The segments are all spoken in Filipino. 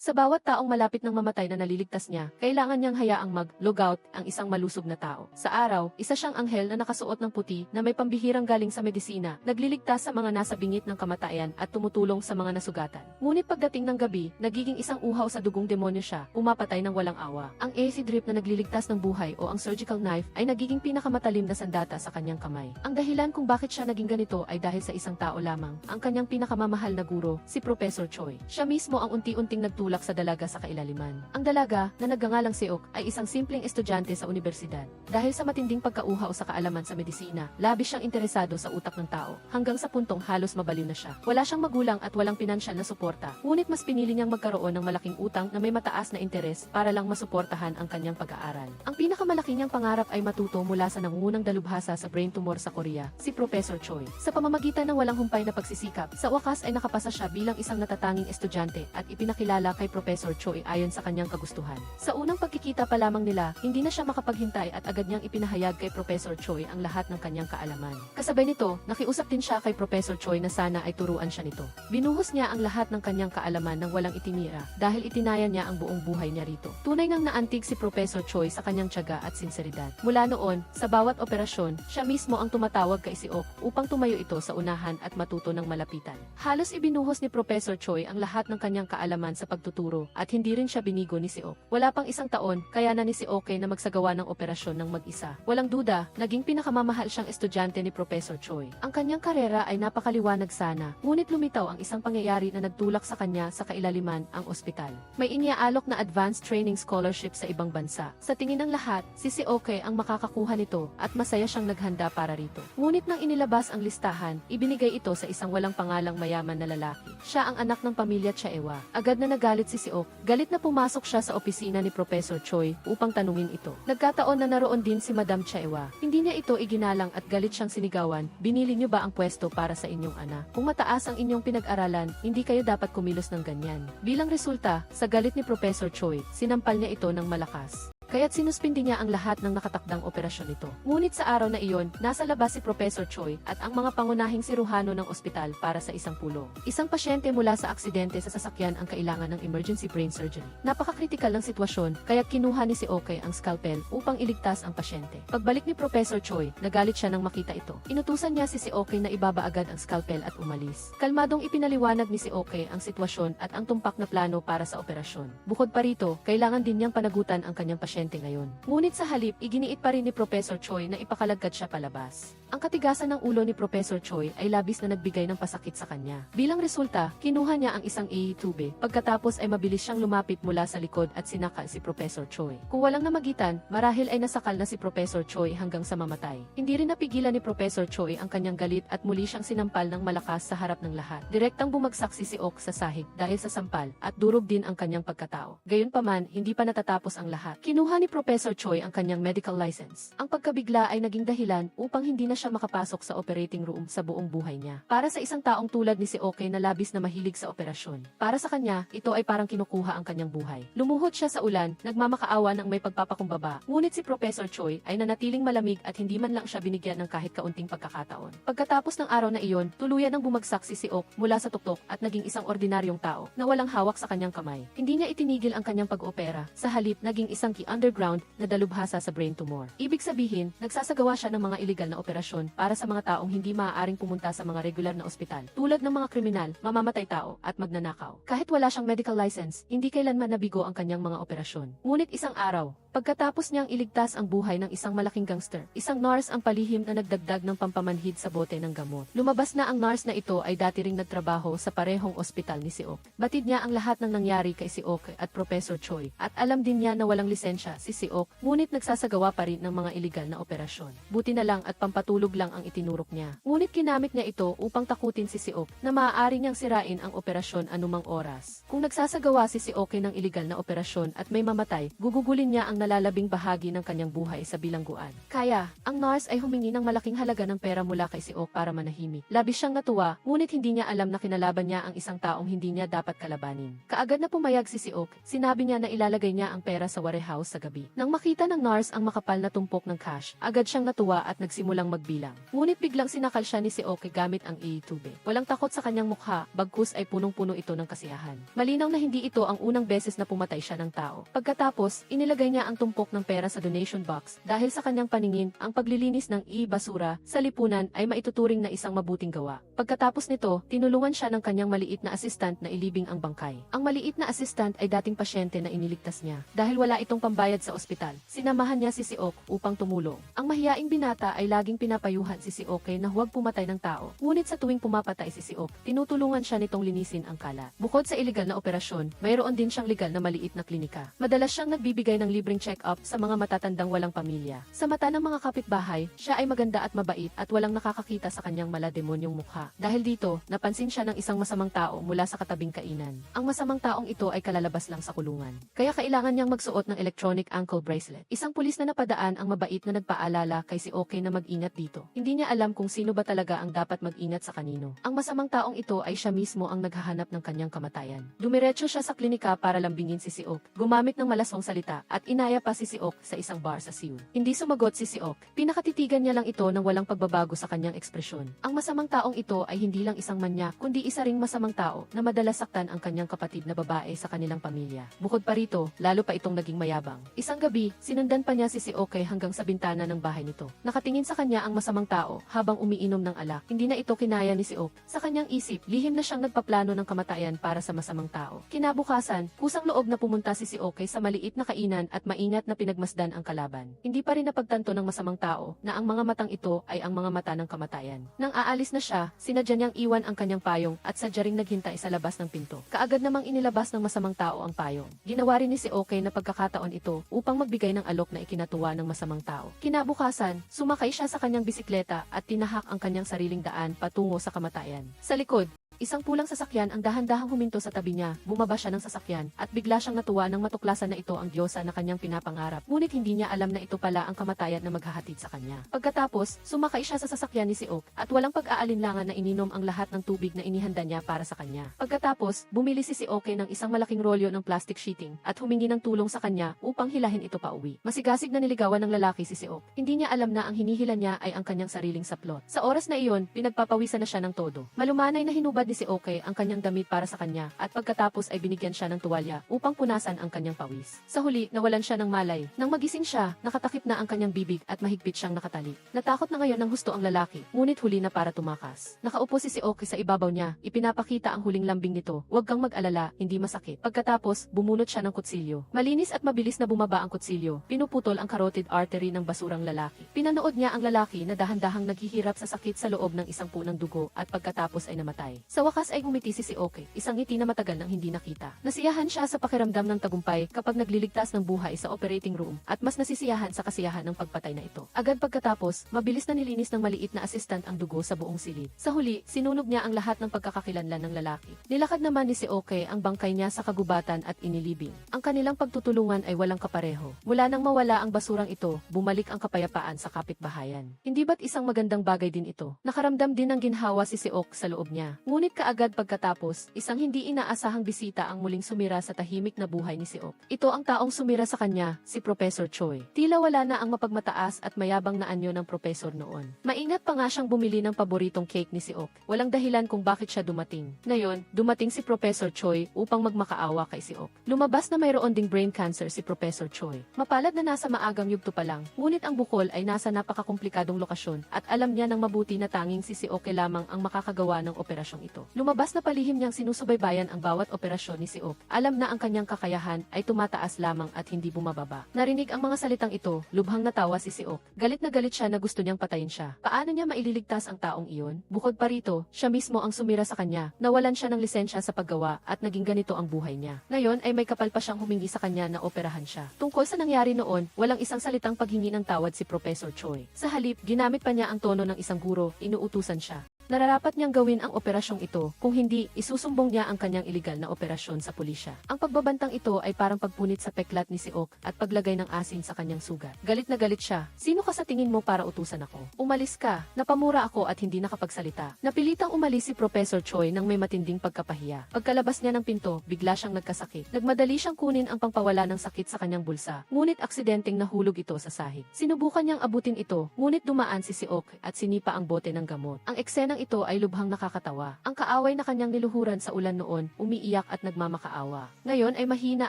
Sa bawat taong malapit ng mamatay na naliligtas niya, kailangan niyang hayaang mag-logout ang isang malusog na tao. Sa araw, isa siyang anghel na nakasuot ng puti na may pambihirang galing sa medisina, nagliligtas sa mga nasa bingit ng kamatayan at tumutulong sa mga nasugatan. Ngunit pagdating ng gabi, nagiging isang uhaw sa dugong demonyo siya, pumapatay ng walang awa. Ang acid drip na nagliligtas ng buhay o ang surgical knife ay nagiging pinakamatalim na sandata sa kanyang kamay. Ang dahilan kung bakit siya naging ganito ay dahil sa isang tao lamang, ang kanyang pinakamamahal na guro, si Professor Choi. Siya mismo ang unti-unting nagtulak sa dalaga sa kailaliman. Ang dalaga, na nagngangalang si Ok, ay isang simpleng estudyante sa universidad. Dahil sa matinding pagkauhaw sa kaalaman sa medisina, labis siyang interesado sa utak ng tao, hanggang sa puntong halos mabaliw na siya. Wala siyang magulang at walang pinansyal na suporta, ngunit mas pinili niyang magkaroon ng malaking utang na may mataas na interes para lang masuportahan ang kanyang pag-aaral. Ang pinakamalaki niyang pangarap ay matuto mula sa nangungunang dalubhasa sa brain tumor sa Korea, si Professor Choi. Sa pamamagitan ng walang humpay na pagsisikap, sa wakas ay nakapasa siya bilang isang natatanging estudyante at ipinakilala kay Professor Choi ayon sa kanyang kagustuhan. Sa unang pagkikita pa lamang nila, hindi na siya makapaghintay at agad niyang ipinahayag kay Professor Choi ang lahat ng kanyang kaalaman. Kasabay nito, nakiusap din siya kay Professor Choi na sana ay turuan siya nito. Binuhos niya ang lahat ng kanyang kaalaman nang walang itinira dahil itinaya niya ang buong buhay niya rito. Tunay nang naantig si Professor Choi sa kanyang tiyaga at sinseridad. Mula noon, sa bawat operasyon, siya mismo ang tumatawag kay si Ok upang tumayo ito sa unahan at matuto ng malapitan. Halos ibinuhos ni Professor Choi ang lahat ng kanyang kaalaman sa pagtuturo at hindi rin siya binigo ni si Ok. Wala pang isang taon, kaya na ni si Ok na magsagawa ng operasyon ng mag-isa. Walang duda, naging pinakamamahal siyang estudyante ni Professor Choi. Ang kanyang karera ay napakaliwanag sana, ngunit lumitaw ang isang pangyayari na nagtulak sa kanya sa kailaliman, ang ospital. May iniaalok na advanced training scholarship sa ibang bansa. Sa tingin ng lahat, si Ok ang makakakuha nito at masaya siyang naghanda para rito. Ngunit nang inilabas ang listahan, ibinigay ito sa isang walang pangalang mayaman na lalaki. Siya ang anak ng pamilya Chaewa. Agad na nagalit si Ok. Galit na pumasok siya sa opisina ni Professor Choi upang tanungin ito. Nagkataon na naroon din si Madam Chaewa. Hindi niya ito iginalang at galit siyang sinigawan, "Binili niyo ba ang pwesto para sa inyong anak? Kung mataas ang inyong pinag-aralan, hindi kayo dapat kumilos ng ganyan." Bilang resulta, sa galit ni Professor Choi, sinampal niya ito ng malakas. Kaya't sinuspindi niya ang lahat ng nakatakdang operasyon nito. Ngunit sa araw na iyon, nasa labas si Professor Choi at ang mga pangunahing siruhano ng ospital para sa isang pulong. Isang pasyente mula sa aksidente sa sasakyan ang kailangan ng emergency brain surgery. Napaka-critical ng sitwasyon, kaya kinuha ni si Ok ang scalpel upang iligtas ang pasyente. Pagbalik ni Professor Choi, nagalit siya nang makita ito. Inutusan niya si Ok na ibaba agad ang scalpel at umalis. Kalmadong ipinaliwanag ni si Ok ang sitwasyon at ang tumpak na plano para sa operasyon. Bukod pa rito, kailangan din niyang panagutan ang kanyang pasyente ngayon. Ngunit sa halip, iginiit pa rin ni Professor Choi na ipakalagkad siya palabas. Ang katigasan ng ulo ni Professor Choi ay labis na nagbigay ng pasakit sa kanya. Bilang resulta, kinuha niya ang isang tube. Pagkatapos ay mabilis siyang lumapit mula sa likod at sinakal si Professor Choi. Kung walang namagitan, marahil ay nasakal na si Professor Choi hanggang sa mamatay. Hindi rin napigilan ni Professor Choi ang kanyang galit at muli siyang sinampal ng malakas sa harap ng lahat. Direktang bumagsak si Ok sa sahig dahil sa sampal at durog din ang kanyang pagkatao. Gayunpaman, hindi pa natatapos ang lahat. Kinuha ni Professor Choi ang kanyang medical license. Ang pagkabigla ay naging dahilan upang hindi na siya makapasok sa operating room sa buong buhay niya. Para sa isang taong tulad ni si Ok na labis na mahilig sa operasyon, para sa kanya, ito ay parang kinukuha ang kanyang buhay. Lumuhod siya sa ulan, nagmamakaawa ng may pagpapakumbaba, ngunit si Professor Choi ay nanatiling malamig at hindi man lang siya binigyan ng kahit kaunting pagkakataon. Pagkatapos ng araw na iyon, tuluyan ng bumagsak si Ok mula sa tuktok at naging isang ordinaryong tao na walang hawak sa kanyang kamay. Hindi niya itinigil ang kanyang pag-opera, sa halip naging isang underground na dalubhasa sa brain tumor. Ibig sabihin, nagsasagawa siya ng mga iligal na operasyon para sa mga taong hindi maaaring pumunta sa mga regular na ospital, tulad ng mga kriminal, mamamatay tao, at magnanakaw. Kahit wala siyang medical license, hindi kailanman nabigo ang kanyang mga operasyon. Ngunit isang araw, pagkatapos niyang iligtas ang buhay ng isang malaking gangster, isang nurse ang palihim na nagdagdag ng pampamanhid sa bote ng gamot. Lumabas na ang nurse na ito ay dati ring nagtrabaho sa parehong ospital ni si Ok. Batid niya ang lahat ng nangyari kay si Ok at Professor Choi, at alam din niya na walang lisensya si Ok, ngunit nagsasagawa pa rin ng mga iligal na operasyon. Buti na lang at pampatulog lang ang itinurok niya. Ngunit ginamit niya ito upang takutin si Ok na maaari niyang sirain ang operasyon anumang oras. Kung nagsasagawa si Ok ng iligal na operasyon at may mamatay, gugugulin niya ang nalalabing bahagi ng kanyang buhay sa bilangguan. Kaya, ang nurse ay humingi ng malaking halaga ng pera mula kay si Ok para manahimik. Labis siyang natuwa, ngunit hindi niya alam na kinalaban niya ang isang taong hindi niya dapat kalabanin. Kaagad na pumayag si Ok, sinabi niya na ilalagay niya ang pera sa warehouse sa sa gabi. Nang makita ng nurse ang makapal na tumpok ng cash, agad siyang natuwa at nagsimulang magbilang. Ngunit biglang sinakal siya ni Seoke gamit ang tube. Walang takot sa kanyang mukha, bagkus ay punong-puno ito ng kasiyahan. Malinaw na hindi ito ang unang beses na pumatay siya ng tao. Pagkatapos, inilagay niya ang tumpok ng pera sa donation box. Dahil sa kanyang paningin, ang paglilinis ng basura sa lipunan ay maituturing na isang mabuting gawa. Pagkatapos nito, tinulungan siya ng kanyang maliit na assistant na ilibing ang bangkay. Ang maliit na assistant ay dating pasyente na iniligtas niya. Dahil wala itong pambayad sa ospital, sinamahan niya si Seok upang tumulong. Ang mahiyaing binata ay laging pinapayuhan si Seoke na huwag pumatay ng tao. Ngunit sa tuwing pumapatay si Seok, tinutulungan siya nitong linisin ang kalat. Bukod sa iligal na operasyon, mayroon din siyang legal na maliit na klinika. Madalas siyang nagbibigay ng libreng check-up sa mga matatandang walang pamilya. Sa mata ng mga kapitbahay, siya ay maganda at mabait at walang nakakakita sa kanyang malademonyong mukha. Dahil dito, napansin siya ng isang masamang tao mula sa katabing kainan. Ang masamang taong ito ay kalalabas lang sa kulungan. Kaya kailangan niyang magsuot ng electronic ankle bracelet. Isang pulis na napadaan ang mabait na nagpaalala kay Seoke na mag-ingat dito. Hindi niya alam kung sino ba talaga ang dapat mag-ingat sa kanino. Ang masamang taong ito ay siya mismo ang naghahanap ng kanyang kamatayan. Dumiretso siya sa klinika para lambingin si Seok, gumamit ng malaswang salita at inaya pa si Seok sa isang bar sa Seoul. Hindi sumagot si Seok. Pinakatitigan niya lang ito nang walang pagbabago sa kanyang ekspresyon. Ang masamang taong ito ay hindi lang isang manyak, kundi isa ring masamang tao na madalas saktan ang kanyang kapatid na babae sa kanilang pamilya. Bukod pa rito, lalo pa itong naging mayabang. Isang gabi, sinundan pa niya si Seoke hanggang sa bintana ng bahay nito. Nakatingin sa kanya ang masamang tao habang umiinom ng alak. Hindi na ito kinaya ni Seok. Sa kanyang isip, lihim na siyang nagpaplano ng kamatayan para sa masamang tao. Kinabukasan, kusang loob na pumunta si Seoke sa maliit na kainan at maingat na pinagmasdan ang kalaban. Hindi pa rin napagtanto ng masamang tao na ang mga matang ito ay ang mga mata ng kamatayan. Nang aalis na siya, sinadya niyang iwan ang kanyang payong at sadya ring naghintay sa labas ng pinto. Kaagad namang inilabas ng masamang tao ang payong. Ginawa rin ni Seoke na pagkakataon ito upang magbigay ng alok na ikinatuwa ng masamang tao. Kinabukasan, sumakay siya sa kanyang bisikleta at tinahak ang kanyang sariling daan patungo sa kamatayan. Sa likod, isang pulang sasakyan ang dahan-dahang huminto sa tabi niya. Bumaba siya ng sasakyan at bigla siyang natuwa nang matuklasan na ito ang diyosa na kanyang pinapangarap. Ngunit hindi niya alam na ito pala ang kamatayan na maghahatid sa kanya. Pagkatapos, sumakay siya sa sasakyan ni Seok at walang pag-aalinlangan na ininom ang lahat ng tubig na inihanda niya para sa kanya. Pagkatapos, bumili si Seoke ng isang malaking rolyo ng plastic sheeting at humingi ng tulong sa kanya upang hilahin ito pa uwi. Masigasig na niligawan ng lalaki si Seok. Hindi niya alam na ang hinihila niya ay ang kanyang sariling saplot. Sa oras na iyon, pinagpapawisan na siya ng todo. Malumanay na hinubad ni Seoke ang kanyang damit para sa kanya at pagkatapos ay binigyan siya ng tuwalya upang punasan ang kanyang pawis. Sa huli, nawalan siya ng malay. Nang magising siya, nakatakip na ang kanyang bibig at mahigpit siyang nakatali. Natakot na ngayon ng husto ang lalaki, ngunit huli na para tumakas. Nakaupo si Seoke sa ibabaw niya, ipinapakita ang huling lambing nito. Huwag kang mag-alala, hindi masakit. Pagkatapos, bumunot siya ng kutsilyo. Malinis at mabilis na bumaba ang kutsilyo. Pinuputol ang carotid artery ng basurang lalaki. Pinanood niya ang lalaki na dahan-dahang naghihirap sa sakit sa loob ng isang punang dugo at pagkatapos ay namatay. Sa wakas ay ngumiti si Seoke, isang ngiti na matagal nang hindi nakita. Nasiyahan siya sa pakiramdam ng tagumpay kapag nagliligtas ng buhay sa operating room at mas nasisiyahan sa kasiyahan ng pagpatay na ito. Agad pagkatapos, mabilis na nilinis ng maliit na assistant ang dugo sa buong silid. Sa huli, sinunog niya ang lahat ng pagkakakilanlan ng lalaki. Nilakad naman ni Seoke ang bangkay niya sa kagubatan at inilibing. Ang kanilang pagtutulungan ay walang kapareho. Mula nang mawala ang basurang ito, bumalik ang kapayapaan sa kapitbahayan. Hindi ba't isang magandang bagay din ito? Nakaramdam din ng ginhawa si Seok sa loob niya. Ngunit kaagad pagkatapos, isang hindi inaasahang bisita ang muling sumira sa tahimik na buhay ni Seok. Ito ang taong sumira sa kanya, si Professor Choi. Tila wala na ang mapagmataas at mayabang na anyo ng professor noon. Maingat pa nga siyang bumili ng paboritong cake ni Seok. Walang dahilan kung bakit siya dumating. Ngayon, dumating si Professor Choi upang magmakaawa kay Seok. Lumabas na mayroon ding brain cancer si Professor Choi. Mapalad na nasa maagang yugto pa lang, ngunit ang bukol ay nasa napakakomplikadong lokasyon at alam niya ng mabuti na tanging si Seok lamang ang makakagawa ng operasyong ito. Lumabas na palihim niyang sinusubaybayan ang bawat operasyon ni Seok. Alam na ang kanyang kakayahan ay tumataas lamang at hindi bumababa. Narinig ang mga salitang ito, lubhang natawa si Seok. Galit na galit siya na gusto niyang patayin siya. Paano niya maililigtas ang taong iyon? Bukod pa rito, siya mismo ang sumira sa kanya. Nawalan siya ng lisensya sa paggawa at naging ganito ang buhay niya. Ngayon ay may kapal pa siyang humingi sa kanya na operahan siya. Tungkol sa nangyari noon, walang isang salitang paghingi ng tawad si Professor Choi. Sa halip, ginamit pa niya ang tono ng isang guro, inuutusan siya. Nararapat niyang gawin ang operasyong ito, kung hindi, isusumbong niya ang kanyang iligal na operasyon sa pulisya. Ang pagbabantang ito ay parang pagpunit sa peklat ni Seok at paglagay ng asin sa kanyang sugat. Galit na galit siya. Sino ka sa tingin mo para utusan ako? Umalis ka. Napamura ako at hindi nakapagsalita. Napilitang umalis si Professor Choi nang may matinding pagkapahiya. Pagkalabas niya ng pinto, bigla siyang nagkasakit. Nagmadali siyang kunin ang pangpawala ng sakit sa kanyang bulsa, ngunit aksidenteng nahulog ito sa sahig. Sinubukan niyang abutin ito, ngunit dumaan si Seok at sinipa ang bote ng gamot. Ang eksenang ito ay lubhang nakakatawa. Ang kaaway na kanyang niluhuran sa ulan noon, umiiyak at nagmamakaawa. Ngayon ay mahina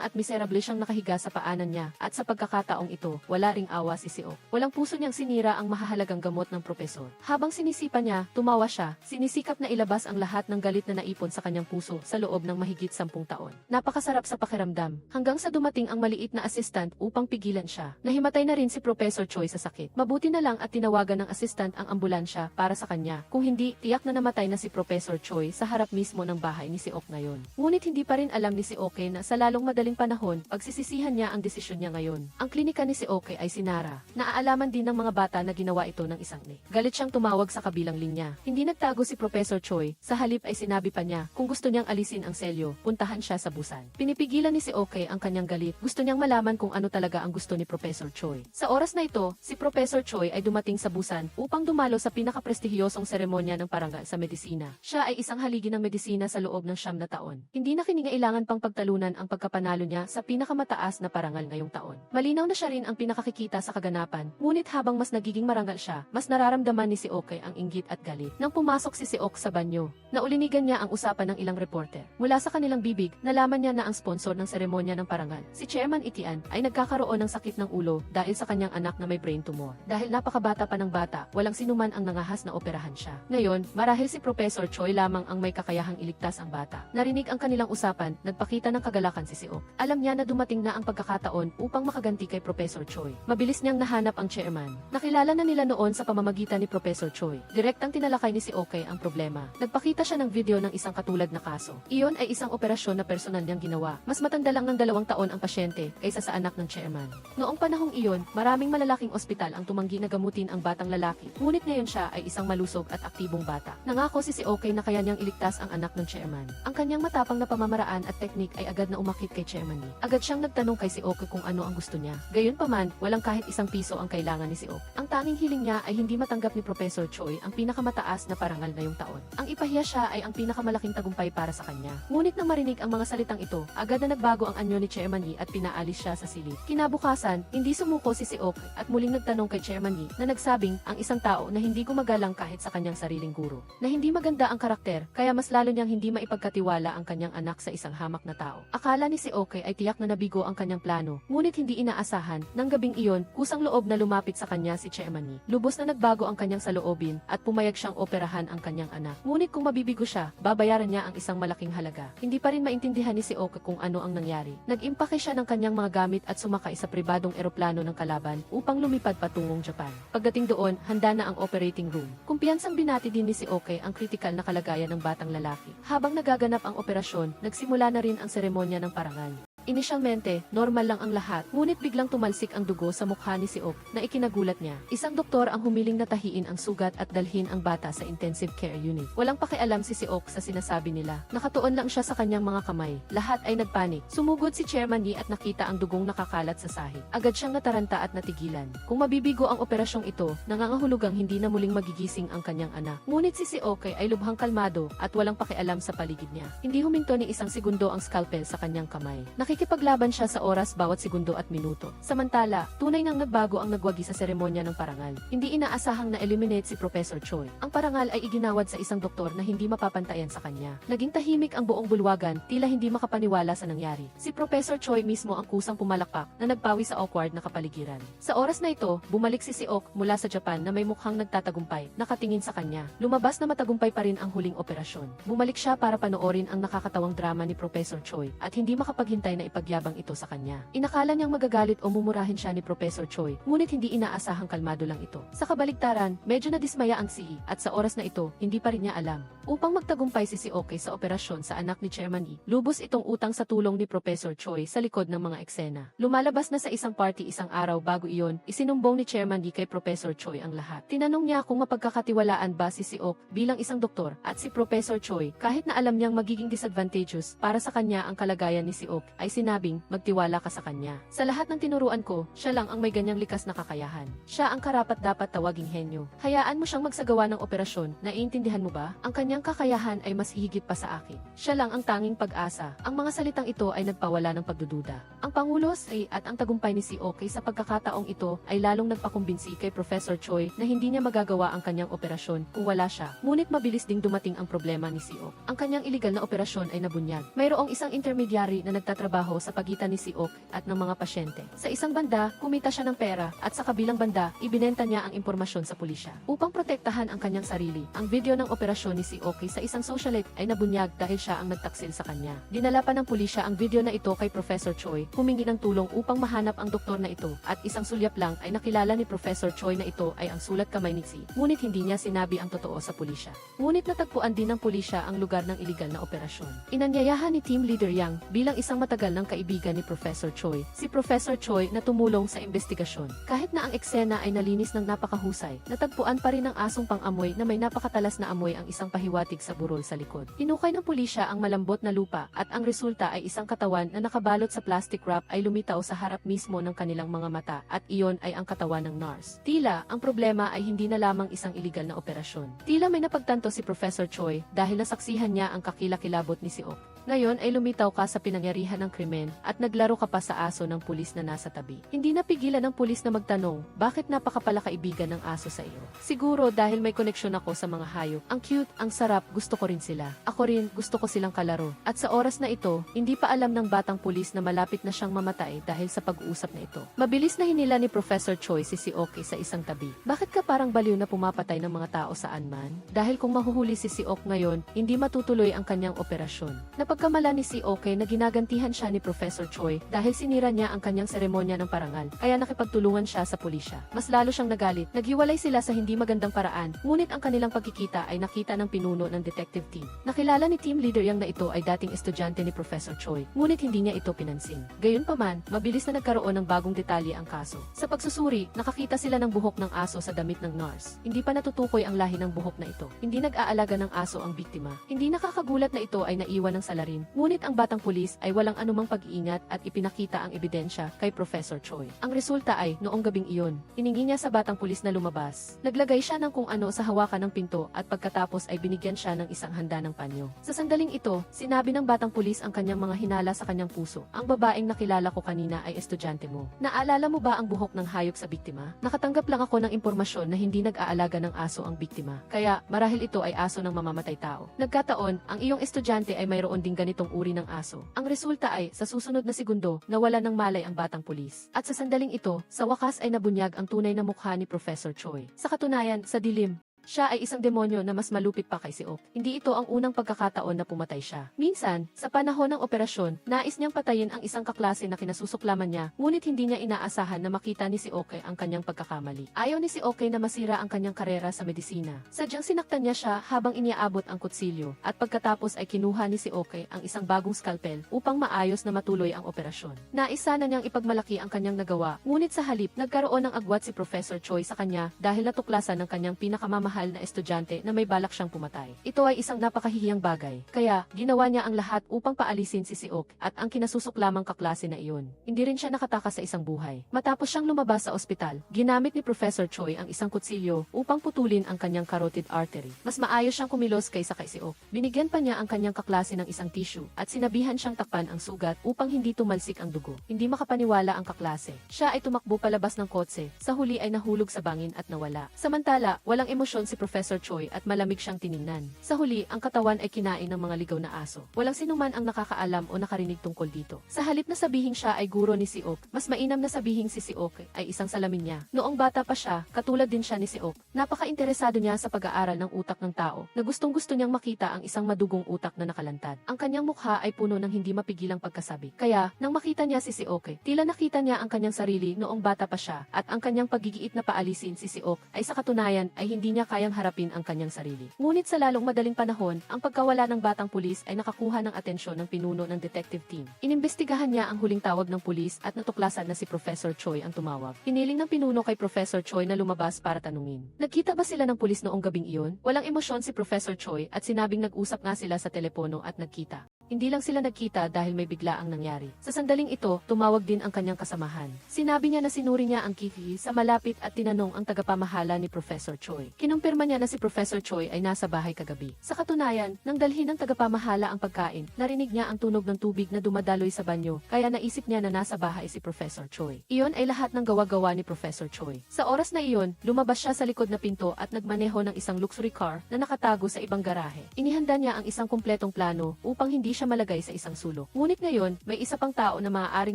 at miserable siyang nakahiga sa paanan niya, at sa pagkakataong ito, wala ring awa si Seok. Walang puso niyang sinira ang mahahalagang gamot ng propesor. Habang sinisipa niya, tumawa siya, sinisikap na ilabas ang lahat ng galit na naipon sa kanyang puso sa loob ng mahigit 10 taon. Napakasarap sa pakiramdam, hanggang sa dumating ang maliit na assistant upang pigilan siya. Nahimatay na rin si Professor Choi sa sakit. Mabuti na lang at tinawagan ng assistant ang ambulansya para sa kanya. Kung hindi, tiyak na namatay na si Professor Choi sa harap mismo ng bahay ni Seok ngayon. Ngunit hindi pa rin alam ni Seok na sa lalong madaling panahon, pagsisisihan niya ang desisyon niya ngayon. Ang klinika ni Seok ay sinara. Naaalaman din ng mga bata na ginawa ito ng isang ni. Galit siyang tumawag sa kabilang linya. Hindi nagtago si Professor Choi, sa halip ay sinabi pa niya, kung gusto niyang alisin ang selyo, puntahan siya sa busan. Pinipigilan ni Seok ang kanyang galit. Gusto niyang malaman kung ano talaga ang gusto ni Professor Choi. Sa oras na ito, si Professor Choi ay dumating sa busan upang dumalo sa pinakaprestihiyosong seremonya ng parangal sa medisina. Siya ay isang haligi ng medisina sa loob ng 9 na taon. Hindi na kiningailangan pang pagtalunan ang pagkapanalo niya sa pinakamataas na parangal ngayong taon. Malinaw na siya rin ang pinakakikita sa kaganapan, ngunit habang mas nagiging marangal siya, mas nararamdaman ni Seok ang inggit at galit. Nang pumasok si Seok sa banyo, naulinigan niya ang usapan ng ilang reporter. Mula sa kanilang bibig, nalaman niya na ang sponsor ng seremonya ng parangal, si Chairman Itian, ay nagkakaroon ng sakit ng ulo dahil sa kanyang anak na may brain tumor. Dahil napakabata pa ng bata, walang sinuman ang nangahas na operahan siya. Ngayon, marahil si Professor Choi lamang ang may kakayahang iligtas ang bata. Narinig ang kanilang usapan, nagpakita ng kagalakan si Seok. Alam niya na dumating na ang pagkakataon upang makaganti kay Professor Choi. Mabilis niyang nahanap ang chairman. Nakilala na nila noon sa pamamagitan ni Professor Choi. Direktang tinalakay ni Seok ang problema. Nagpakita siya ng video ng isang katulad na kaso. Iyon ay isang operasyon na personal niyang ginawa. Mas matanda lang ng 2 taon ang pasyente kaysa sa anak ng chairman. Noong panahong iyon, maraming malalaking ospital ang tumanggi na gamutin ang batang lalaki. Ngunit ngayon siya ay isang malusog at aktibong bata. Nangako si Seok na kaya niyang iligtas ang anak ng chairman. Ang kanyang matapang na pamamaraan at teknik ay agad na umakit kay chairman ni. Agad siyang nagtanong kay Seok kung ano ang gusto niya. Gayunpaman, walang kahit isang piso ang kailangan ni Seok. Ang tanging hiling niya ay hindi matanggap ni Professor Choi ang pinakamataas na parangal ngayong taon. Ang ipahiya siya ay ang pinakamalaking tagumpay para sa kanya. Ngunit nang marinig ang mga salitang ito, agad na nagbago ang anyo ni Chairman Yi at pinaalis siya sa silid. Kinabukasan, hindi sumuko si Seok at muling nagtanong kay Chairman Yi na nagsabing ang isang tao na hindi gumagalang kahit sa kanyang sariling guro. Na hindi maganda ang karakter, kaya mas lalo niyang hindi maipagkatiwala ang kanyang anak sa isang hamak na tao. Akala ni Seok ay tiyak na nabigo ang kanyang plano, ngunit hindi inaasahan. Nang gabing iyon, kusang loob na lumapit sa kanya si Chairman Yi. Lubos na nagbago ang kanyang saloobin at pumayag siyang operahan ang kanyang anak. Ngunit kung mabibigo siya, babayaran niya ang isang malaking halaga. Hindi pa rin maintindihan ni Seok kung ano ang nangyari. Nag-impake siya ng kanyang mga gamit at sumakay sa pribadong eroplano ng kalaban upang lumipad patungong Japan. Pagdating doon, handa na ang operating room. Kumpiyansang binati din ni Seok ang kritikal na kalagayan ng batang lalaki. Habang nagaganap ang operasyon, nagsimula na rin ang seremonya ng parangal. Inisyalmente, normal lang ang lahat, ngunit biglang tumalsik ang dugo sa mukha ni Seok na ikinagulat niya. Isang doktor ang humiling na tahiin ang sugat at dalhin ang bata sa intensive care unit. Walang pakialam si Seok sa sinasabi nila. Nakatuon lang siya sa kanyang mga kamay. Lahat ay nagpanik. Sumugod si Chairman Yi at nakita ang dugong nakakalat sa sahig. Agad siyang nataranta at natigilan. Kung mabibigo ang operasyong ito, nangangahulugang hindi na muling magigising ang kanyang anak. Ngunit si Seok ay lubhang kalmado at walang pakialam sa paligid niya. Hindi huminto ni isang segundo ang scalpel sa kanyang kamay. Nakikipaglaban siya sa oras bawat segundo at minuto. Samantala, tunay nang nagbago ang nagwagi sa seremonya ng parangal. Hindi inaasahang na-eliminate si Professor Choi. Ang parangal ay iginawad sa isang doktor na hindi mapapantayan sa kanya. Naging tahimik ang buong bulwagan, tila hindi makapaniwala sa nangyari. Si Professor Choi mismo ang kusang pumalakpak na nagpawi sa awkward na kapaligiran. Sa oras na ito, bumalik si Seok mula sa Japan na may mukhang nagtatagumpay, nakatingin sa kanya. Lumabas na matagumpay pa rin ang huling operasyon. Bumalik siya para panoorin ang nakakatawang drama ni Professor Choi at hindi makapaghintay na na ipagyabang ito sa kanya. Inakala niyang magagalit o mumurahin siya ni Professor Choi, ngunit hindi inaasahang kalmado lang ito. Sa kabaligtaran, medyo nadismaya ang si at sa oras na ito, hindi pa rin niya alam. Upang magtagumpay si Seok sa operasyon sa anak ni Chairman Lee, lubos itong utang sa tulong ni Professor Choi sa likod ng mga eksena. Lumalabas na sa isang party isang araw bago iyon, isinumbong ni Chairman Lee kay Professor Choi ang lahat. Tinanong niya kung mapagkakatiwalaan ba si Seok bilang isang doktor at si Professor Choi, kahit na alam niyang magiging disadvantageous para sa kanya ang kalagayan ni Seok, ay sinabing, magtiwala ka sa kanya. Sa lahat ng tinuruan ko, siya lang ang may ganyang likas na kakayahan. Siya ang karapat-dapat tawaging henyo. Hayaan mo siyang magsagawa ng operasyon, naiintindihan mo ba? Ang kanyang kakayahan ay mas higit pa sa akin. Siya lang ang tanging pag-asa. Ang mga salitang ito ay nagpawala ng pagdududa. Ang Pangulo Sri at ang tagumpay ni Seok sa pagkakataong ito ay lalong nagpakumbinsi kay Professor Choi na hindi niya magagawa ang kanyang operasyon kung wala siya. Ngunit mabilis ding dumating ang problema ni Seok. Ang kanyang iligal na operasyon ay nabunyag. Mayroong isang intermediary na nagtatrabaho sa pagitan ni Seok at ng mga pasyente. Sa isang banda, kumita siya ng pera at sa kabilang banda, ibinenta niya ang impormasyon sa pulisya. Upang protektahan ang kanyang sarili, ang video ng operasyon ni Seok sa isang socialite ay nabunyag dahil siya ang nagtaksil sa kanya. Dinala pa ng pulisya ang video na ito kay Professor Choi, humingi ng tulong upang mahanap ang doktor na ito at isang sulyap lang ay nakilala ni Professor Choi na ito ay ang sulat kamay ni Si. Ngunit hindi niya sinabi ang totoo sa pulisya. Ngunit natagpuan din ng pulisya ang lugar ng iligal na operasyon. Inanyayahan ni Team Leader Yang bilang isang matagal ng kaibigan ni Professor Choi, si Professor Choi na tumulong sa investigasyon. Kahit na ang eksena ay nalinis ng napakahusay, natagpuan pa rin ang asong pang-amoy na may napakatalas na amoy ang isang pahiwatig sa burol sa likod. Hinukay ng pulisya ang malambot na lupa at ang resulta ay isang katawan na nakabalot sa plastic wrap ay lumitaw sa harap mismo ng kanilang mga mata at iyon ay ang katawan ng nurse. Tila, ang problema ay hindi na lamang isang iligal na operasyon. Tila may napagtanto si Professor Choi dahil nasaksihan niya ang kakilakilabot ni Seok. Ngayon ay lumitaw ka sa pinangyarihan ng krimen at naglaro ka pa sa aso ng pulis na nasa tabi. Hindi napigilan ng pulis na magtanong, bakit napakapala kaibigan ng aso sa iyo? Siguro dahil may koneksyon ako sa mga hayop. Ang cute, ang sarap, gusto ko rin sila. Ako rin, gusto ko silang kalaro. At sa oras na ito, hindi pa alam ng batang pulis na malapit na siyang mamatay dahil sa pag-uusap na ito. Mabilis na hinila ni Professor Choi si Seok sa isang tabi. Bakit ka parang baliw na pumapatay ng mga tao saan man? Dahil kung mahuhuli si Seok ngayon, hindi matutuloy ang kanyang operasyon. Pagkamala ni Seok na ginagantihan siya ni Professor Choi dahil sinira niya ang kanyang seremonya ng parangal, kaya nakipagtulungan siya sa pulisya. Mas lalo siyang nagalit. Naghiwalay sila sa hindi magandang paraan, ngunit ang kanilang pagkikita ay nakita ng pinuno ng detective team. Nakilala ni team leader Yang na ito ay dating estudyante ni Professor Choi, ngunit hindi niya ito pinansin. Gayunpaman, mabilis na nagkaroon ng bagong detalye ang kaso. Sa pagsusuri, nakakita sila ng buhok ng aso sa damit ng nurse. Hindi pa natutukoy ang lahi ng buhok na ito. Hindi nag-aalaga ng aso ang biktima. Hindi nakakagulat na ito ay naiwan ng salarin. Ngunit ang batang pulis ay walang anumang pag-iingat at ipinakita ang ebidensya kay Professor Choi. Ang resulta ay, noong gabing iyon, hiningi niya sa batang pulis na lumabas. Naglagay siya ng kung ano sa hawakan ng pinto at pagkatapos ay binigyan siya ng isang handa ng panyo. Sa sandaling ito, sinabi ng batang pulis ang kanyang mga hinala sa kanyang puso. Ang babaeng nakilala ko kanina ay estudyante mo. Naalala mo ba ang buhok ng hayop sa biktima? Nakatanggap lang ako ng impormasyon na hindi nag-aalaga ng aso ang biktima. Kaya, marahil ito ay aso ng mamamatay tao. Nagkataon, ang iyong estudyante ay mayroon ding ganitong uri ng aso. Ang resulta ay, sa susunod na segundo, nawala ng malay ang batang pulis. At sa sandaling ito, sa wakas ay nabunyag ang tunay na mukha ni Professor Choi. Sa katunayan, sa dilim, siya ay isang demonyo na mas malupit pa kay Seok. Hindi ito ang unang pagkakataon na pumatay siya. Minsan, sa panahon ng operasyon, nais niyang patayin ang isang kaklase na kinasusuklaman niya, ngunit hindi niya inaasahan na makita ni Seok ang kanyang pagkakamali. Ayaw ni Seok na masira ang kanyang karera sa medisina. Sadyang sinaktan niya siya habang iniaabot ang kutsilyo, at pagkatapos ay kinuha ni Seok ang isang bagong scalpel upang maayos na matuloy ang operasyon. Nais sana niyang ipagmalaki ang kanyang nagawa, ngunit sa halip, nagkaroon ng agwat si Professor Choi sa kanya dahil natuklasan ng kanyang pinakamamahal na estudyante na may balak siyang pumatay. Ito ay isang napakahihiyang bagay. Kaya, ginawa niya ang lahat upang paalisin si Seok at ang kinasusuklamang kaklase na iyon. Hindi rin siya nakatakas sa isang buhay. Matapos siyang lumabas sa ospital, ginamit ni Professor Choi ang isang kutsilyo upang putulin ang kanyang carotid artery. Mas maayos siyang kumilos kaysa kay Seok. Binigyan pa niya ang kanyang kaklase ng isang tissue at sinabihan siyang takpan ang sugat upang hindi tumalsik ang dugo. Hindi makapaniwala ang kaklase. Siya ay tumakbo palabas ng kotse. Sa huli ay nahulog sa bangin at nawala. Samantala, walang emosyon emosyon si Professor Choi at malamig siyang tiningnan. Sa huli, ang katawan ay kinain ng mga ligaw na aso. Walang sinuman ang nakakaalam o nakarinig tungkol dito. Sa halip na sabihing siya ay guro ni Si Ok, mas mainam na sabihing si Ok ay isang salamin niya. Noong bata pa siya, katulad din siya ni Si Ok. Napaka-interesado niya sa pag-aaral ng utak ng tao, na gustong-gusto niyang makita ang isang madugong utak na nakalantad. Ang kanyang mukha ay puno ng hindi mapigilang pagkasabi. Kaya, nang makita niya si Ok, tila nakita niya ang kanyang sarili noong bata pa siya, at ang kanyang pagigiit na paalisin si Ok ay sa katunayan ay hindi niya kayang harapin ang kanyang sarili. Ngunit sa lalong madaling panahon, ang pagkawala ng batang pulis ay nakakuha ng atensyon ng pinuno ng detective team. Inimbestigahan niya ang huling tawag ng pulis at natuklasan na si Professor Choi ang tumawag. Hiniling ng pinuno kay Professor Choi na lumabas para tanungin. Nagkita ba sila ng pulis noong gabing iyon? Walang emosyon si Professor Choi at sinabing nag-usap nga sila sa telepono at nagkita. Hindi lang sila nagkita dahil may bigla ang nangyari. Sa sandaling ito, tumawag din ang kanyang kasamahan. Sinabi niya na sinuri niya ang kifi sa malapit at tinanong ang tagapamahala ni Professor Choi. Kinumpirma niya na si Professor Choi ay nasa bahay kagabi. Sa katunayan, nang dalhin ng tagapamahala ang pagkain, narinig niya ang tunog ng tubig na dumadaloy sa banyo, kaya naisip niya na nasa bahay si Professor Choi. Iyon ay lahat ng gawa-gawa ni Professor Choi. Sa oras na iyon, lumabas siya sa likod na pinto at nagmaneho ng isang luxury car na nakatago sa ibang garahe. Inihanda niya ang isang kumpletong plano upang hindi siya malagay sa isang sulok. Ngunit ngayon, may isa pang tao na maaaring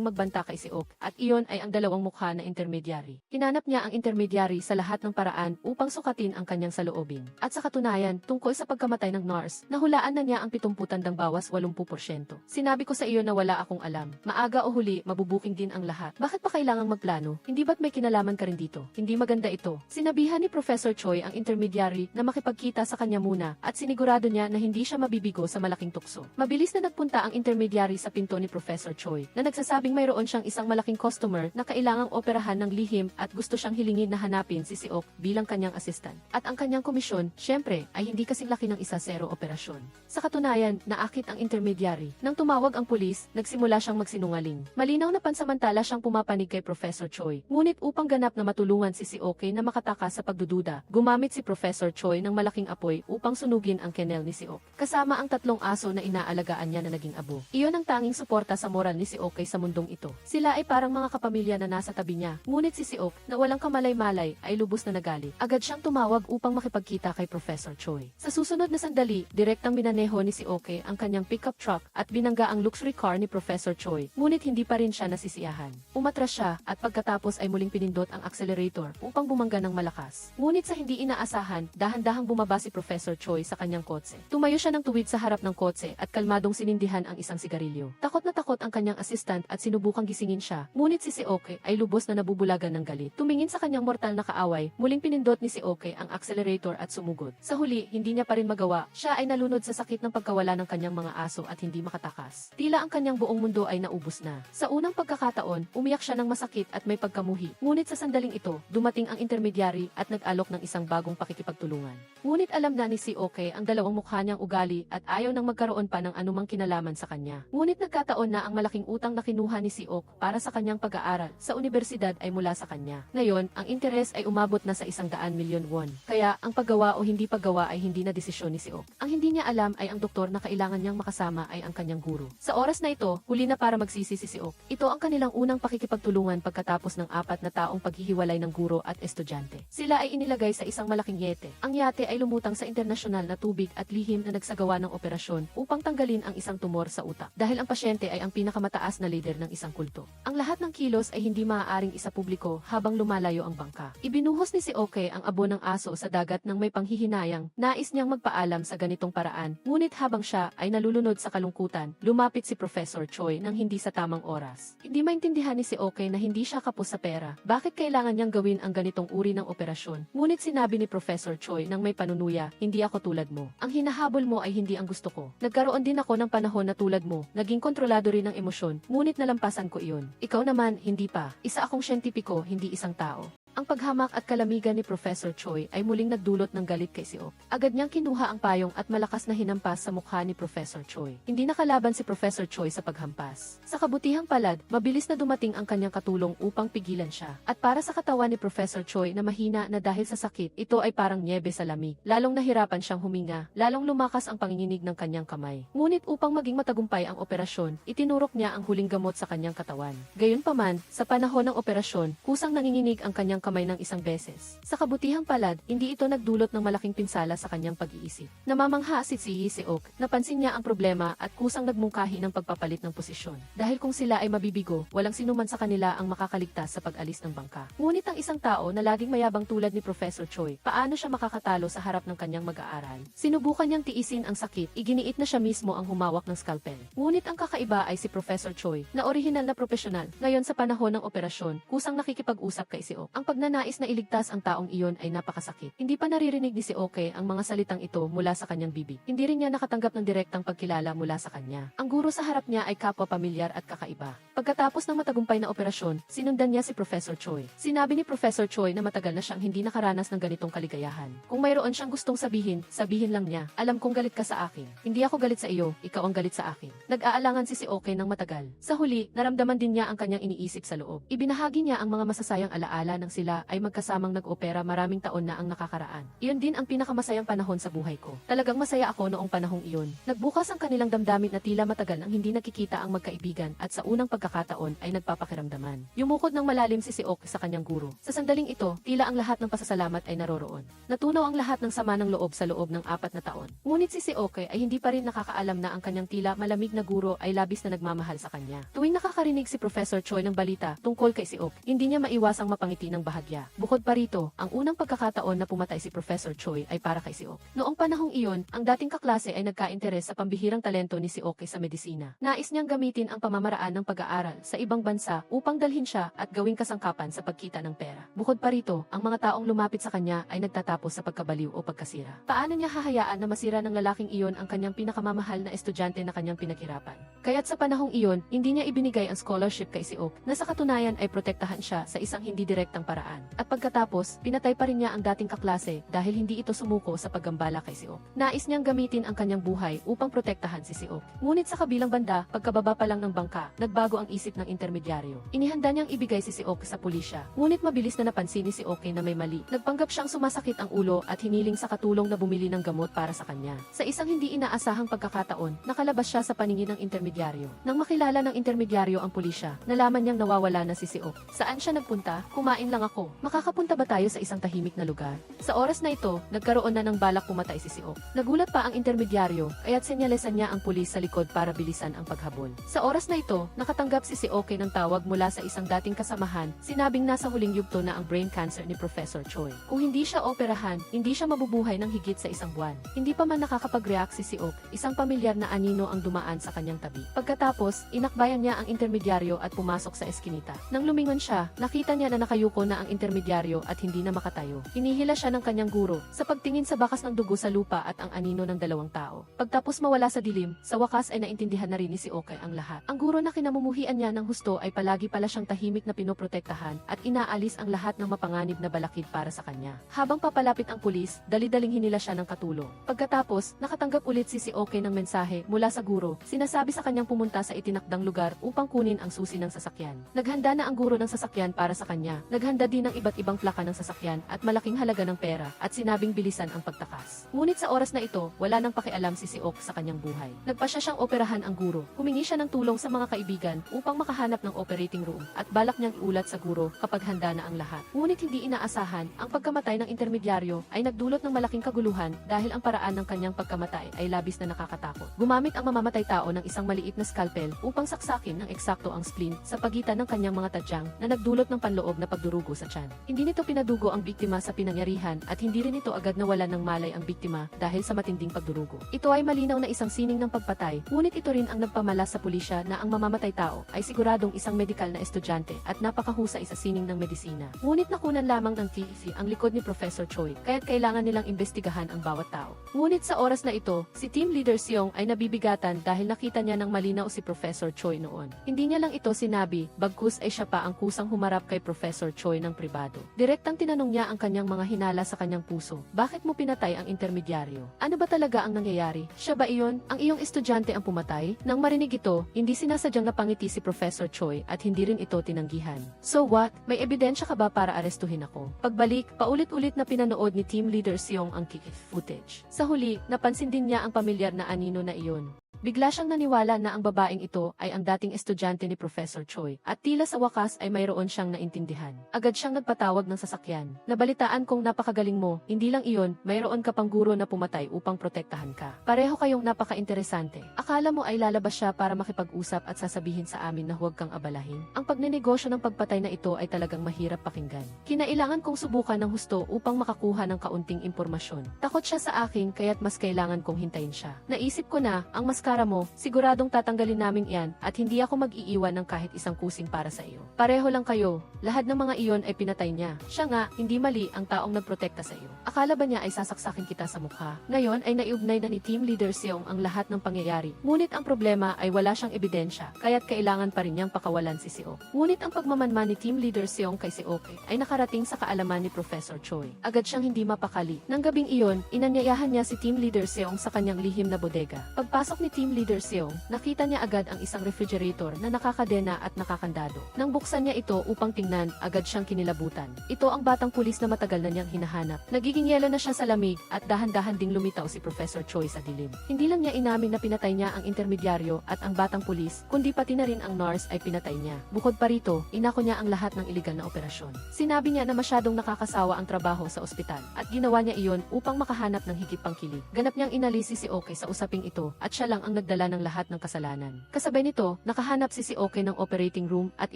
magbanta kay Si Ok, at iyon ay ang dalawang mukha na intermediary. Hinanap niya ang intermediary sa lahat ng paraan upang sukatin ang kanyang saloobin. At sa katunayan, tungkol sa pagkamatay ng nurse, nahulaan na niya ang 70 bawas 80%. Sinabi ko sa iyo na wala akong alam. Maaga o huli, mabubuking din ang lahat. Bakit pa kailangang magplano? Hindi ba't may kinalaman ka rin dito? Hindi maganda ito. Sinabihan ni Professor Choi ang intermediary na makipagkita sa kanya muna at sinigurado niya na hindi siya mabibigo sa malaking tukso. Mabilis na nagpunta ang intermediary sa pinto ni Professor Choi na nagsasabing mayroon siyang isang malaking customer na kailangang operahan ng lihim at gusto siyang hilingin na hanapin si Ok bilang kanyang assistant. At ang kanyang komisyon, syempre, ay hindi kasing laki ng 1-0 operasyon. Sa katunayan, naakit ang intermediary. Nang tumawag ang pulis, nagsimula siyang magsinungaling. Malinaw na pansamantala siyang pumapanig kay Professor Choi. Ngunit upang ganap na matulungan si Ok na makatakas sa pagdududa, gumamit si Professor Choi ng malaking apoy upang sunugin ang kennel ni Ok. Kasama ang 3 aso na inaalagaan niya na naging abo. Iyon ang tanging suporta sa moral ni Si Ok sa mundong ito. Sila ay parang mga kapamilya na nasa tabi niya. Ngunit si Ok, na walang kamalay-malay, ay lubos na nagalit. Agad siyang tumawag upang makipagkita kay Professor Choi. Sa susunod na sandali, direktang minaneho ni Si Ok ang kanyang pickup truck at binangga ang luxury car ni Professor Choi. Ngunit hindi pa rin siya nasisiyahan. Umatras siya at pagkatapos ay muling pinindot ang accelerator upang bumangga ng malakas. Ngunit sa hindi inaasahan, dahan-dahang bumaba si Professor Choi sa kanyang kotse. Tumayo siya ng tuwid sa harap ng kotse at kalmadong sinindihan ang isang sigarilyo. Takot na takot ang kanyang assistant at sinubukang gisingin siya. Ngunit si Ok ay lubos na nabubulagan ng galit. Tumingin sa kanyang mortal na kaaway, muling pinindot ni Ok ang accelerator at sumugod. Sa huli, hindi niya pa rin magawa. Siya ay nalunod sa sakit ng pagkawala ng kanyang mga aso at hindi makatakas. Tila ang kanyang buong mundo ay naubos na. Sa unang pagkakataon, umiyak siya ng masakit at may pagkamuhi. Ngunit sa sandaling ito, dumating ang intermediary at nag-alok ng isang bagong pakikipagtulungan. Ngunit alam na ni Ok ang dalawang mukha niyang ugali at ayaw nang magkaroon pa ng anumang kinalaman sa kanya. Ngunit nagkataon na ang malaking utang na kinuha ni Ok para sa kanyang pag-aaral sa universidad ay mula sa kanya. Ngayon, ang interes ay umabot na sa 100 milyon won. Kaya, ang paggawa o hindi paggawa ay hindi na desisyon ni Ok. Ang hindi niya alam ay ang doktor na kailangan niyang makasama ay ang kanyang guro. Sa oras na ito, huli na para magsisi si Ok. Ito ang kanilang unang pakikipagtulungan pagkatapos ng 4 na taong paghihiwalay ng guro at estudyante. Sila ay inilagay sa isang malaking yate. Ang yate ay lumutang sa internasyonal na tubig at lihim na nagsagawa ng operasyon upang tanggalin ang isang tumor sa utak. Dahil ang pasyente ay ang pinakamataas na leader ng isang kulto. Ang lahat ng kilos ay hindi maaaring isa publiko habang lumalayo ang bangka. Ibinuhos ni Ok ang abo ng aso sa dagat nang may panghihinayang. Nais niyang magpaalam sa ganitong paraan. Ngunit habang siya ay nalulunod sa kalungkutan, lumapit si Professor Choi nang hindi sa tamang oras. Hindi maintindihan ni Ok na hindi siya kapos sa pera. Bakit kailangan niyang gawin ang ganitong uri ng operasyon? Ngunit sinabi ni Professor Choi nang may panunuya, hindi ako tulad mo. Ang hinahabol mo ay hindi ang gusto ko. Nagkaroon din ako ng panahon na tulad mo. Naging kontrolado rin ng emosyon, ngunit nalampasan ko iyon. Ikaw naman, hindi pa. Isa akong siyentipiko, hindi isang tao. Ang paghamak at kalamigan ni Professor Choi ay muling nagdulot ng galit kay Si Ok. Agad niyang kinuha ang payong at malakas na hinampas sa mukha ni Professor Choi. Hindi nakalaban si Professor Choi sa paghampas. Sa kabutihang palad, mabilis na dumating ang kanyang katulong upang pigilan siya. At para sa katawan ni Professor Choi na mahina na dahil sa sakit, ito ay parang nyebe sa lamig. Lalong nahirapan siyang huminga, lalong lumakas ang panginginig ng kanyang kamay. Ngunit upang maging matagumpay ang operasyon, itinurok niya ang huling gamot sa kanyang katawan. Gayunpaman, sa panahon ng operasyon, kusang nanginginig ang kanyang kamay ng isang beses. Sa kabutihang palad, hindi ito nagdulot ng malaking pinsala sa kanyang pag-iisip. Namamangha si Seok, napansin niya ang problema at kusang nagmungkahi ng pagpapalit ng posisyon. Dahil kung sila ay mabibigo, walang sinuman sa kanila ang makakaligtas sa pag-alis ng bangka. Ngunit ang isang tao na laging mayabang tulad ni Professor Choi, paano siya makakatalo sa harap ng kanyang mag-aaral? Sinubukan niyang tiisin ang sakit, iginiit na siya mismo ang humawak ng scalpel. Ngunit ang kakaiba ay si Professor Choi, na orihinal na profesional. Ngayon sa panahon ng operasyon, kusang nakikipag-usap kay Seok. Ang pagnanais na iligtas ang taong iyon ay napakasakit. Hindi pa naririnig ni Seok ang mga salitang ito mula sa kanyang bibig. Hindi rin niya nakatanggap ng direktang pagkilala mula sa kanya. Ang guro sa harap niya ay kapwa pamilyar at kakaiba. Pagkatapos ng matagumpay na operasyon, sinundan niya si Professor Choi. Sinabi ni Professor Choi na matagal na siyang hindi nakaranas ng ganitong kaligayahan. Kung mayroon siyang gustong sabihin, sabihin lang niya. Alam kong galit ka sa akin. Hindi ako galit sa iyo, ikaw ang galit sa akin. Nag-aalangan si Seok ng matagal. Sa huli, naramdaman din niya ang kanyang iniisip sa loob. Ibinahagi niya ang mga masasayang alaala ng sila ay magkasamang nag-opera maraming taon na ang nakakaraan. Iyon din ang pinakamasayang panahon sa buhay ko. Talagang masaya ako noong panahong iyon. Nagbukas ang kanilang damdamin na tila matagal nang hindi nakikita ang magkaibigan at sa unang pagkakataon ay nagpapakiramdaman. Yumukod ng malalim si Seok sa kanyang guro. Sa sandaling ito, tila ang lahat ng pasasalamat ay naroroon. Natunaw ang lahat ng sama ng loob sa loob ng 4 na taon. Ngunit si Seok ay hindi pa rin nakakaalam na ang kanyang tila malamig na guro ay labis na nagmamahal sa kanya. Tuwing nakakarinig si Professor Choi ng balita tungkol kay Seok, hindi niya maiwasang mapangiti ng bahagya. Bukod pa rito, ang unang pagkakataon na pumatay si Professor Choi ay para kay Seok. Noong panahong iyon, ang dating kaklase ay nagka-interes sa pambihirang talento ni Seok sa medisina. Nais niyang gamitin ang pamamaraan ng pag-aaral sa ibang bansa upang dalhin siya at gawing kasangkapan sa pagkita ng pera. Bukod pa rito, ang mga taong lumapit sa kanya ay nagtatapos sa pagkabaliw o pagkasira. Paano niya hahayaan na masira ng lalaking iyon ang kanyang pinakamamahal na estudyante na kanyang pinaghirapan? Kaya't sa panahong iyon, hindi niya ibinigay ang scholarship kay Seok na sa katunayan ay protektahan siya sa isang hindi direktang paraan. At pagkatapos, pinatay pa rin niya ang dating kaklase dahil hindi ito sumuko sa paggambala kay Seok. Nais niyang gamitin ang kanyang buhay upang protektahan si Seok. Ngunit sa kabilang banda, pagkababa pa lang ng bangka, nagbago ang isip ng intermedyaryo. Inihanda niyang ibigay si Seok sa pulisya. Ngunit mabilis na napansin ni Seok na may mali. Nagpanggap siyang sumasakit ang ulo at hiniling sa katulong na bumili ng gamot para sa kanya. Sa isang hindi inaasahang pagkakataon, nakalabas siya sa paningin ng intermedyaryo. Nang makilala ng intermedyaryo ang pulisya, nalaman niyang nawawala na si Seok. Saan siya nagpunta? Kumain lang ako. Makakapunta ba tayo sa isang tahimik na lugar? Sa oras na ito, nagkaroon na ng balak pumatay si Seok. Nagulat pa ang intermedyaryo, kaya't senyalesan niya ang pulis sa likod para bilisan ang paghabol. Sa oras na ito, nakatanggap si Seok ng tawag mula sa isang dating kasamahan, sinabing nasa huling yugto na ang brain cancer ni Professor Choi. Kung hindi siya operahan, hindi siya mabubuhay ng higit sa isang buwan. Hindi pa man nakakapag-react si Seok, isang pamilyar na anino ang dumaan sa kanyang tabi. Pagkatapos, inakbayan niya ang intermedyaryo at pumasok sa eskinita. Nang lumingon siya, nakita niya na nakayuko na ang intermedyaryo at hindi na makatayo. Hinihila siya ng kanyang guro sa pagtingin sa bakas ng dugo sa lupa at ang anino ng dalawang tao. Pagtapos mawala sa dilim, sa wakas ay naintindihan na rin ni Seok ang lahat. Ang guro na kinamumuhian niya ng husto ay palagi pala siyang tahimik na pinoprotektahan at inaalis ang lahat ng mapanganib na balakid para sa kanya. Habang papalapit ang pulis, dali-daling hinila siya ng katulong. Pagkatapos, nakatanggap ulit si Seok ng mensahe mula sa guro. Sinasabi sa kanyang pumunta sa itinakdang lugar upang kunin ang susi ng sasakyan. Naghanda na ang guro ng sasakyan para sa kanya. Naghanda din ng iba't ibang plaka ng sasakyan at malaking halaga ng pera at sinabing bilisan ang pagtakas. Ngunit sa oras na ito, wala nang pakialam si Seok sa kanyang buhay. Nagpasya siyang operahan ang guro. Humingi siya ng tulong sa mga kaibigan upang makahanap ng operating room at balak niyang iulat sa guro kapag handa na ang lahat. Ngunit hindi inaasahan, ang pagkamatay ng intermedyaryo ay nagdulot ng malaking kaguluhan dahil ang paraan ng kanyang pagkamatay ay labis na nakakatakot. Gumamit ang mamamatay tao ng isang maliit na scalpel upang saksakin ng eksakto ang spleen sa pagitan ng kanyang mga tadyang na nagdulot ng panloob na pagdurugo sa tiyan. Hindi nito pinadugo ang biktima sa pinangyarihan at hindi rin ito agad nawalan ng malay ang biktima dahil sa matinding pagdurugo. Ito ay malinaw na isang sining ng pagpatay, ngunit ito rin ang nagpamalas sa pulisya na ang mamamatay tao ay siguradong isang medikal na estudyante at napakahusay sa sining ng medisina. Ngunit nakunan lamang ng TEC ang likod ni Professor Choi, kaya't kailangan nilang imbestigahan ang bawat tao. Ngunit sa oras na ito, si Team Leader Seong ay nabibigatan dahil nakita niya ng malinaw si Professor Choi noon. Hindi niya lang ito sinabi, bagkus ay siya pa ang kusang humarap kay Professor Choi ng pribado. Direktang tinanong niya ang kanyang mga hinala sa kanyang puso. Bakit mo pinatay ang intermedyaryo? Ano ba talaga ang nangyayari? Siya ba iyon? Ang iyong estudyante ang pumatay? Nang marinig ito, hindi sinasadyang napangiti si Professor Choi at hindi rin ito tinanggihan. So what? May ebidensya ka ba para arestuhin ako? Pagbalik, paulit-ulit na pinanood ni Team Leader Seong ang footage. Sa huli, napansin din niya ang pamilyar na anino na iyon. Bigla siyang naniwala na ang babaeng ito ay ang dating estudyante ni Professor Choi, at tila sa wakas ay mayroon siyang naintindihan. Agad siyang nagpatawag ng sasakyan. Nabalitaan kong napakagaling mo, hindi lang iyon, mayroon ka pang guro na pumatay upang protektahan ka. Pareho kayong napaka-interesante. Akala mo ay lalabas siya para makipag-usap at sasabihin sa amin na huwag kang abalahin? Ang pagnenegosyo ng pagpatay na ito ay talagang mahirap pakinggan. Kinailangan kong subukan ng husto upang makakuha ng kaunting impormasyon. Takot siya sa akin kaya't mas kailangan kong hintayin siya. Naisip ko na, ang maskara mo, siguradong tatanggalin namin iyan at hindi ako mag-iiwan ng kahit isang kusing para sa iyo. Pareho lang kayo, lahat ng mga iyon ay pinatay niya. Siya nga, hindi mali ang taong nagprotekta sa iyo. Akala ba niya ay sasaksakin kita sa mukha? Ngayon ay naiugnay na ni Team Leader Seong ang lahat ng pangyayari. Ngunit ang problema ay wala siyang ebidensya, kaya't kailangan pa rin niyang pakawalan si Seok. Ngunit ang pagmamanman ni Team Leader Seong kay Seok ay nakarating sa kaalaman ni Professor Choi. Agad siyang hindi mapakali. Nang gabing iyon, inanyayahan niya si Team Leader Seong sa kanyang lihim na bodega. Pagpasok ni Team Leader Seong, nakita niya agad ang isang refrigerator na nakakadena at nakakandado. Nang buksan niya ito upang tingnan, agad siyang kinilabutan. Ito ang batang pulis na matagal na niyang hinahanap. Nagiging yelo na siya sa lamig at dahan-dahan ding lumitaw si Professor Choi sa dilim. Hindi lang niya inamin na pinatay niya ang intermedyaryo at ang batang pulis, kundi pati na rin ang nurse ay pinatay niya. Bukod pa rito, inako niya ang lahat ng iligal na operasyon. Sinabi niya na masyadong nakakasawa ang trabaho sa ospital at ginawa niya iyon upang makahanap ng higit pang kilig. Ganap niyang inalisi si Oki sa usaping ito at siya lang ang nagdala ng lahat ng kasalanan. Kasabay nito, nakahanap si Oki ng operating room at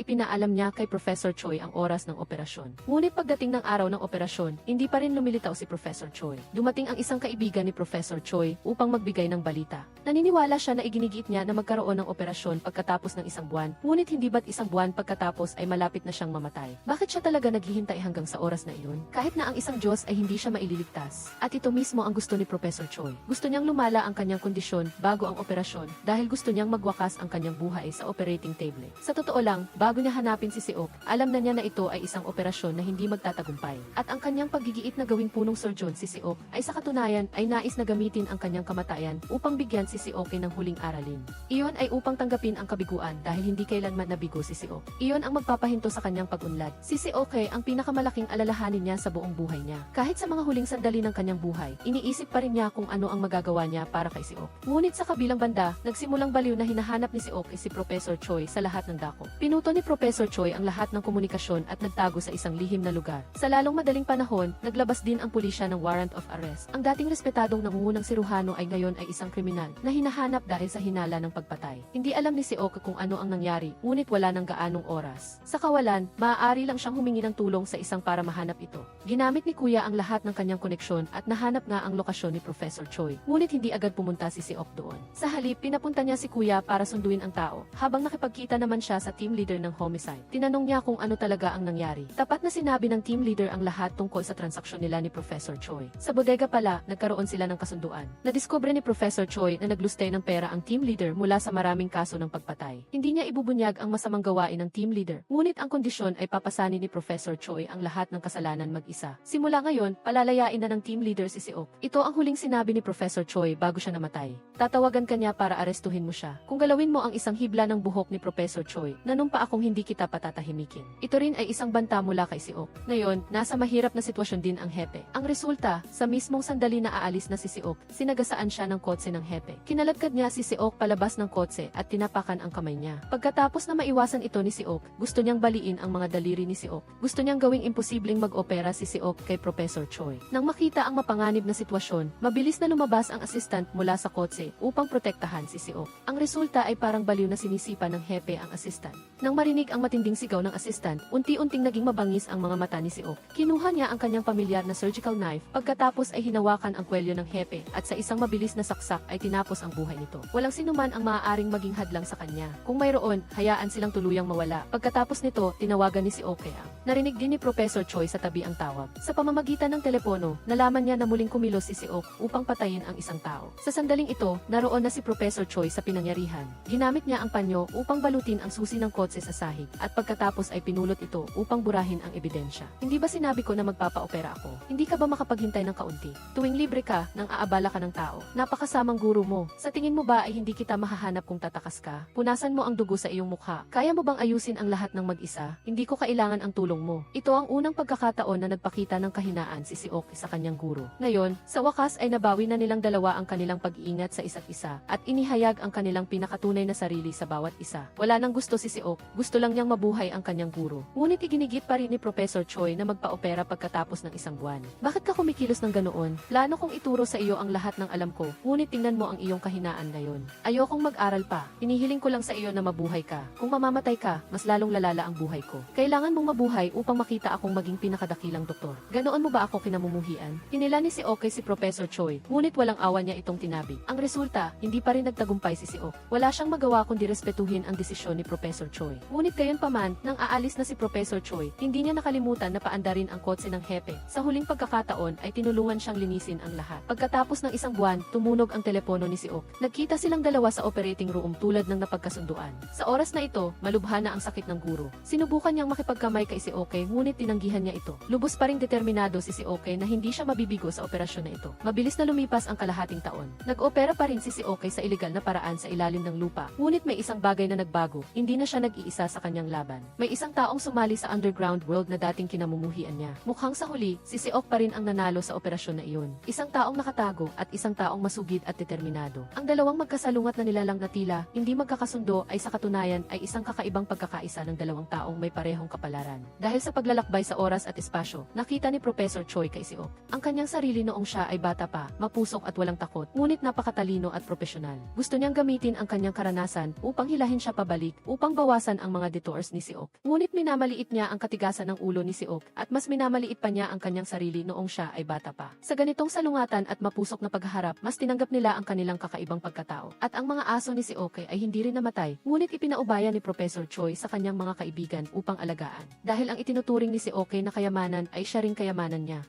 ipinaalam niya kay Professor Choi ang oras ng operasyon. Ngunit pagdating ng araw ng operasyon, hindi pa rin lumilitaw si Professor Choi. Dumating ang isang kaibigan ni Professor Choi upang magbigay ng balita. Naniniwala siya na iginigiit niya na magkaroon ng operasyon pagkatapos ng isang buwan, ngunit hindi ba't isang buwan pagkatapos ay malapit na siyang mamatay. Bakit siya talaga naghihintay hanggang sa oras na iyon? Kahit na ang isang Diyos ay hindi siya maililigtas. At ito mismo ang gusto ni Professor Choi. Gusto niyang lumala ang kanyang kondisyon bago ang operasyon dahil gusto niyang magwakas ang kanyang buhay sa operating table. Sa totoo lang, bago niya hanapin si Seok, alam na niya na ito ay isang operasyon na hindi magtatagumpay. At ang kanyang paggigiit na gawing punong surgeon si Seok ay sa katunayan ay nais na gamitin ang kanyang kamatayan upang bigyan si Seok ng huling aralin. Iyon ay upang tanggapin ang kabiguan dahil hindi kailanman nabigo si Seok. Iyon ang magpapahinto sa kanyang pag-unlad. Si Seok ang pinakamalaking alalahanin niya sa buong buhay niya. Kahit sa mga huling sandali ng kanyang buhay, iniisip pa rin niya kung ano ang magagawa niya para kay Seok. Ngunit sa kabilang banda, nagsimulang baliw na hinahanap ni Seok si Professor Choi sa lahat ng dako. Pinuto ni Professor Choi ang lahat ng komunikasyon at nagtago sa isang lihim na lugar. Sa lalong madaling panahon, naglabas din ang pulisya ng warrant of arrest. Ang dating respetadong nangungunang siruhano ay ngayon ay isang kriminal na hinahanap dahil sa hinala ng pagpatay. Hindi alam ni Seok kung ano ang nangyari, ngunit wala ng gaanong oras. Sa kawalan, maaari lang siyang humingi ng tulong sa isang para mahanap ito. Ginamit ni Kuya ang lahat ng kanyang koneksyon at nahanap nga ang lokasyon ni Professor Choi. Ngunit hindi agad pumunta si Seok doon. Sa halip, pinapunta niya si Kuya para sunduin ang tao. Habang nakipagkita naman siya sa team leader ng homicide, tinanong niya kung ano talaga ang nangyari. Tapat na sinabi ng team leader ang lahat tungkol sa transaksyon nila ni Professor Choi. Sa bodega pala, nagkaroon sila ng kasunduan. Nadiskubre ni Professor Choi na naglustay ng pera ang team leader mula sa maraming kaso ng pagpatay. Hindi niya ibubunyag ang masamang gawain ng team leader, ngunit ang kondisyon ay papasanin ni Professor Choi ang lahat ng kasalanan mag-isa. Simula ngayon, palalayain na ng team leader si Seok. Ito ang huling sinabi ni Professor Choi bago siya namatay. Tatawagan ka niya para arestuhin mo siya. Kung galawin mo ang isang hibla ng buhok ni Professor Choi, nanumpa akong hindi kita patatahimikin. Ito rin ay isang banta mula kay Seok. Ngayon, nasa mahirap na sitwasyon din ang hepe. Ang resulta, sa mismong sandali na aalis na si Seok, sinagasaan siya ng kotse ng hepe. Kinaladkad niya si Seok palabas ng kotse at tinapakan ang kamay niya. Pagkatapos na maiwasan ito ni Seok, gusto niyang baliin ang mga daliri ni Seok. Gusto niyang gawing imposibleng mag-opera si Seok kay Professor Choi. Nang makita ang mapanganib na sitwasyon, mabilis na lumabas ang assistant mula sa kotse upang protektahan si Seok. Ang resulta ay parang baliw na sinisipa ng hepe ang assistant. Nang marinig ang matinding sigaw ng assistant, unti-unting naging mabangis ang mga mata ni Seok. Kinuha niya ang kanyang pamilyar na surgical knife, pagkatapos ay hinawakan ang kwelyo ng hepe at sa isang mabilis na saksak ay tinapos ang buhay nito. Walang sinuman ang maaaring maging hadlang sa kanya. Kung mayroon, hayaan silang tuluyang mawala. Pagkatapos nito, tinawagan ni Seok ang. Narinig din ni Professor Choi sa tabi ang tawag. Sa pamamagitan ng telepono, nalaman niya na muling kumilos si Seok upang patayin ang isang tao. Sa sandaling ito, naroon na si Professor Choi sa pinangyarihan. Ginamit niya ang panyo upang balutin ang susi ng kotse sa sahig at pagkatapos ay pinulot ito upang burahin ang ebidensya. Hindi ba sinabi ko na magpapa-opera ako? Hindi ka ba makapaghintay ng kaunti? Tuwing libre ka, nang aabala ka ng tao. Napakasamang guro mo. Sa tingin mo ba ay hindi kita mahahanap kung tatakas ka? Punasan mo ang dugo sa iyong mukha. Kaya mo bang ayusin ang lahat ng mag-isa? Hindi ko kailangan ang tulong mo. Ito ang unang pagkakataon na nagpakita ng kahinaan si Seok sa kanyang guro. Ngayon, sa wakas ay nabawi na nilang dalawa ang kanilang pag-iingat sa isa't isa isa, at inihayag ang kanilang pinakatunay na sarili sa bawat isa. Wala nang gusto si Seok, gusto lang niyang mabuhay ang kanyang guro. Ngunit iginigit pa rin ni Professor Choi na magpa-opera pagkatapos ng isang buwan. Bakit ka kumikilos ng ganoon? Plano kong ituro sa iyo ang lahat ng alam ko, ngunit tingnan mo ang iyong kahinaan ngayon. Ayokong mag-aral pa, hinihiling ko lang sa iyo na mabuhay ka. Kung mamamatay ka, mas lalong lalala ang buhay ko. Kailangan mong mabuhay upang makita akong maging pinakadakilang doktor. Ganoon mo ba ako kinamumuhian? Hinila ni Seok kay si Professor Choi, ngunit walang awa niya itong tinabi. Ang resulta, hindi pa rin nagtagumpay si Seok. Wala siyang magawa kundi respetuhin ang desisyon ni Professor Choi. Ngunit gayunpaman, nang aalis na si Professor Choi, hindi niya nakalimutan na paandarin ang kotse ng hepe. Sa huling pagkakataon ay tinulungan siyang linisin ang lahat. Pagkatapos ng isang buwan, tumunog ang telepono ni Seok. Nagkita silang dalawa sa operating room tulad ng napagkasunduan. Sa oras na ito, malubha na ang sakit ng guro. Sinubukan niyang makipagkamay kay Seok, ngunit tinanggihan niya ito. Lubos pa ring determinado si Seok na hindi siya mabibigo sa operasyon na ito. Mabilis na lumipas ang kalahating taon. Nag-opera pa rin si Seok sa iligal na paraan sa ilalim ng lupa. Ngunit may isang bagay na nagbago. Hindi na siya nag-iisa sa kanyang laban. May isang taong sumali sa underground world na dating kinamumuhian niya. Mukhang sa huli, si Seok pa rin ang nanalo sa operasyon na iyon. Isang taong nakatago at isang taong masugid at determinado. Ang dalawang magkasalungat na nilalang na tila hindi magkakasundo ay sa katunayan ay isang kakaibang pagkakaisa ng dalawang taong may parehong kapalaran. Dahil sa paglalakbay sa oras at espasyo, nakita ni Professor Choi kay Seok ang kanyang sarili noong siya ay bata pa, mapusok at walang takot, ngunit napakatalino at propesyonal. Gusto niyang gamitin ang kanyang karanasan upang hilahin siya pabalik upang bawasan ang mga detours ni Seok. Ngunit minamaliit niya ang katigasan ng ulo ni Seok at mas minamaliit pa niya ang kanyang sarili noong siya ay bata pa. Sa ganitong salungatan at mapusok na pagharap, mas tinanggap nila ang kanilang kakaibang pagkatao. At ang mga aso ni Seok ay hindi rin namatay, ngunit ipinaubaya ni Professor Choi sa kanyang mga kaibigan upang alagaan. Dahil ang itinuturing ni Seok na kayamanan ay siya ring kayamanan niya.